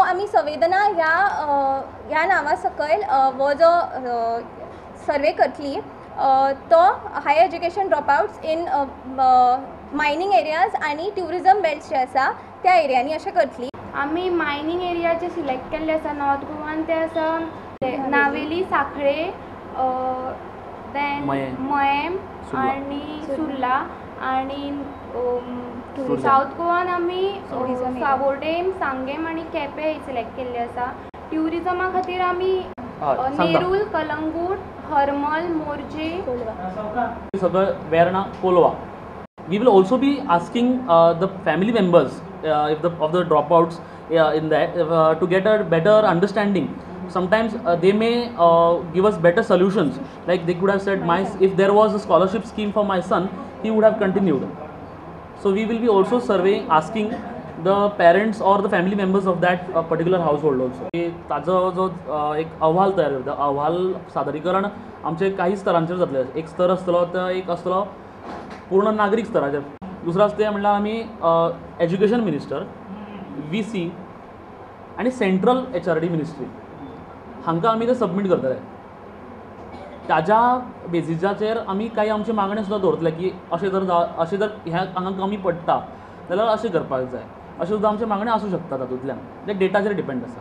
आम्ही संवेदना ह्या नावा सकयल वो जो सर्वे करतली तो higher education dropouts in mining areas आणि ट्युरिजम बेल्ट्स जे आसा त्या एरियांनी अशें करतली। आम्ही मायनिंग एरिया जे सिलेक्ट केल्ले आसा नॉर्थ गोवान ते आसा नावेली, सांखळे, देन मयेम आणि सुर्ला आणि साउथ गोवान आमी सावोर्डेम, सांगेम आणि केपें सिलेक्ट केल्ले आसा। ट्युरिजमा खातीर आमी नेरूल, कलंगूट, हरमल, मोर्जे, सगळं Verna, Kolwa. We will also be asking the family members of the dropouts in that to get a better understanding. Sometimes they may give us better solutions. Like they could have said, if there was a scholarship scheme for my son, he would have continued. So we will be also surveying, asking the parents or the family members of that particular household also. ताजो जो एक अहवाल तयार करता, अहवाल सादरीकरण आमचे काही स्तरांचेर जातले। एक स्तर आसतलो तो एक आसतलो पूर्ण नागरीक स्तराचेर, दुसरो आसता ते म्हणल्यार आमी एज्युकेशन मिनिस्टर, VC आनी सेंट्रल HRD मिनिस्ट्री हांकां आमी ते सबमीट करतले। ताज्या बेसिसाचेर आमी काही आमचे मागणे सुद्दां दवरतले की अशें जर ह्या हांगा कमी पडटा जाल्यार अशें करपाक जाय, अशें सुद्दां आमचे मागणे आसूं शकता तातूंतल्यान। ते डेटाचेर डिपेंड आसा।